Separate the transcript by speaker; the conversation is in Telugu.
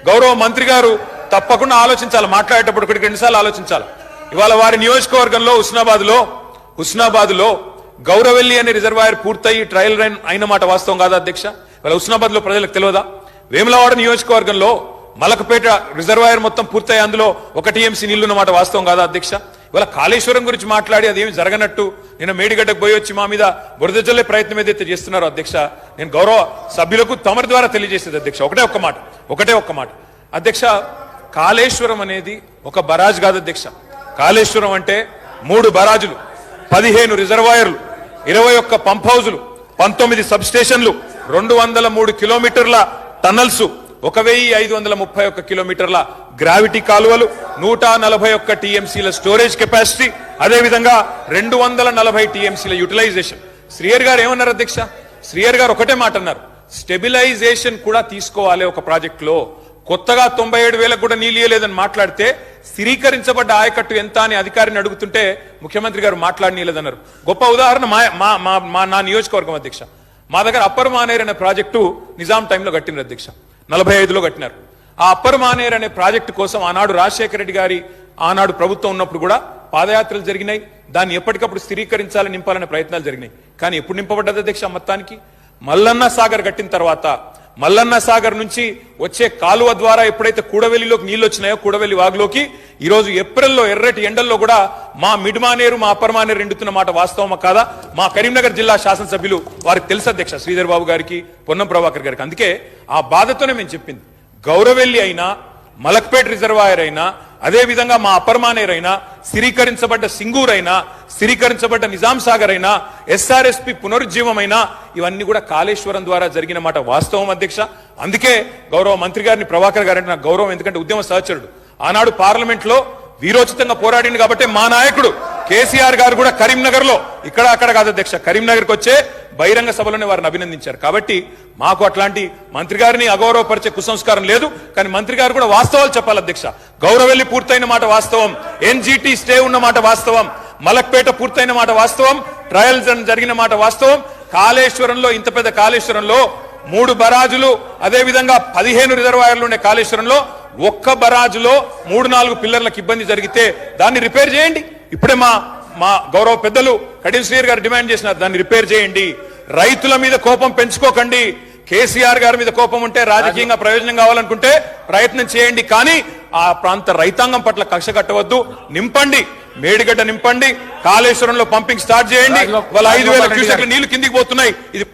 Speaker 1: గౌరవ మంత్రి గారు తప్పకుండా ఆలోచించాలి, మాట్లాడేటప్పుడు ఒకటికి రెండుసార్లు ఆలోచించాలి. ఇవాళ వారి నియోజకవర్గంలో హుస్నాబాద్ లో గౌరవెల్లి అనే రిజర్వాయర్ పూర్తయి ట్రయల్ రన్ అయిన మాట వాస్తవం కాదా అధ్యక్ష? ఇవాళ హుస్నాబాద్ లో ప్రజలకు తెలియదా? వేములవాడ నియోజకవర్గంలో మలకపేట రిజర్వాయర్ మొత్తం పూర్తయి అందులో 1 టీఎంసీ నీళ్లున్న మాట వాస్తవం కాదా అధ్యక్ష? ఇవాళ కాళేశ్వరం గురించి మాట్లాడి అదేమి జరగనట్టు నిన్న మేడిగడ్డకు పోయి వచ్చి మా మీద బురద జల్లే ప్రయత్నం ఏదైతే చేస్తున్నారో అధ్యక్ష, నేను గౌరవ సభ్యులకు తమరి ద్వారా తెలియజేసేది అధ్యక్ష ఒకటే ఒక్క మాట అధ్యక్ష, కాళేశ్వరం అనేది ఒక బరాజ్ కాదు అధ్యక్ష. కాళేశ్వరం అంటే 3 బరాజులు, 15 రిజర్వాయర్లు, 21 పంప్ హౌజులు, 19 సబ్ స్టేషన్లు, 203 కిలోమీటర్ల టన్నల్స్, 1531 కిలోమీటర్ల గ్రావిటీ కాలువలు, 141 టీఎంసీల స్టోరేజ్ కెపాసిటీ, అదేవిధంగా 240 టీఎంసీల యూటిలైజేషన్. శ్రీయర్ గారు ఏమన్నారు అధ్యక్ష? శ్రీయర్ గారు ఒకటే మాట అన్నారు, స్టెబిలైజేషన్ కూడా తీసుకోవాలి ఒక ప్రాజెక్టులో. కొత్తగా 97,000 కూడా నీళ్ళు ఇయ్యలేదని మాట్లాడితే స్థిరీకరించబడ్డ ఆయకట్టు ఎంత అని అధికారిని అడుగుతుంటే ముఖ్యమంత్రి గారు మాట్లాడనీయలేదన్నారు. గొప్ప ఉదాహరణ నా నియోజకవర్గం అధ్యక్ష. మా దగ్గర అప్పర్ మానేర్ అనే ప్రాజెక్టు నిజాం టైంలో కట్టినారు అధ్యక్ష, 45లో కట్టినారు. ఆ అప్పర్ మానేర్ అనే ప్రాజెక్టు కోసం ఆనాడు రాజశేఖర రెడ్డి గారి ఆనాడు ప్రభుత్వం ఉన్నప్పుడు కూడా పాదయాత్రలు జరిగినాయి. దాన్ని ఎప్పటికప్పుడు స్థిరీకరించాలని నింపాలనే ప్రయత్నాలు జరిగినాయి. కానీ ఎప్పుడు నింపబడ్డది అధ్యక్ష? మొత్తానికి మల్లన్న సాగర్ కట్టిన తర్వాత మల్లన్న సాగర్ నుంచి వచ్చే కాలువ ద్వారా ఎప్పుడైతే కూడవెల్లిలోకి నీళ్లు వచ్చినాయో, కూడవెల్లి వాగులోకి ఈరోజు ఏప్రిల్లో ఎర్రటి ఎండల్లో కూడా మా మిడ్ మానేరు మా అప్పర్ మానేరు ఎండుతున్న మాట వాస్తవమా కాదా? మా కరీంనగర్ జిల్లా శాసనసభ్యులు వారికి తెలుసు అధ్యక్ష, శ్రీధర్ బాబు గారికి, పొన్నం ప్రభాకర్ గారికి. అందుకే ఆ బాధతోనే మేము చెప్పింది, గౌరవెల్లి అయినా, మలక్పేట్ రిజర్వాయర్ అయినా, అదే విధంగా మా అప్పర్ మానేర్ అయినా, స్థిరీకరించబడ్డ సింగూర్ అయినా, స్థిరీకరించబడ్డ నిజాం సాగర్ అయినా, ఎస్ఆర్ఎస్పి పునరుజ్జీవమైనా, ఇవన్నీ కూడా కాళేశ్వరం ద్వారా జరిగిన మాట వాస్తవం అధ్యక్ష. అందుకే గౌరవ మంత్రి గారిని, ప్రభాకర్ గారంటే నాకు గౌరవం, ఎందుకంటే ఉద్యమ సహచరుడు. ఆనాడు పార్లమెంట్ లో వీరోచితంగా పోరాడింది కాబట్టి మా నాయకుడు కేసీఆర్ గారు కూడా కరీంనగర్ లో, ఇక్కడ అక్కడ కాదు అధ్యక్ష, కరీంనగర్కి వచ్చే బహిరంగ సభలోనే వారిని అభినందించారు. కాబట్టి మాకు అట్లాంటి మంత్రి గారిని అగౌరవపరిచే కుసంస్కారం లేదు. కానీ మంత్రి గారు కూడా వాస్తవాలు చెప్పాలి అధ్యక్ష. గౌరవెల్లి పూర్తయిన మాట వాస్తవం, ఎన్జిటి స్టే ఉన్న మాట వాస్తవం, మలక్పేట పూర్తయిన మాట వాస్తవం, ట్రయల్ జరిగిన మాట వాస్తవం. కాళేశ్వరంలో, ఇంత పెద్ద కాళేశ్వరంలో 3 బరాజులు, అదే విధంగా 15 రిజర్వాయర్లు ఉండే కాళేశ్వరంలో ఒక్క బరాజులో 3-4 పిల్లర్లకు ఇబ్బంది జరిగితే దాన్ని రిపేర్ చేయండి. ఇప్పుడే మా గౌరవ పెద్దలు కడియం శ్రీయర్ గారు డిమాండ్ చేసినారు, దాన్ని రిపేర్ చేయండి. రైతుల మీద కోపం పెంచుకోకండి. కేసీఆర్ గారి మీద కోపం ఉంటే, రాజకీయంగా ప్రయోజనం కావాలనుకుంటే ప్రయత్నం చేయండి. కానీ ఆ ప్రాంత రైతాంగం పట్ల కక్ష కట్టవద్దు. నింపండి, మేడిగడ్డ నింపండి, కాళేశ్వరంలో పంపింగ్ స్టార్ట్ చేయండి. వాళ్ళ 5,000 క్యూసెక్ల నీళ్లు కిందికి పోతున్నాయి. ఇది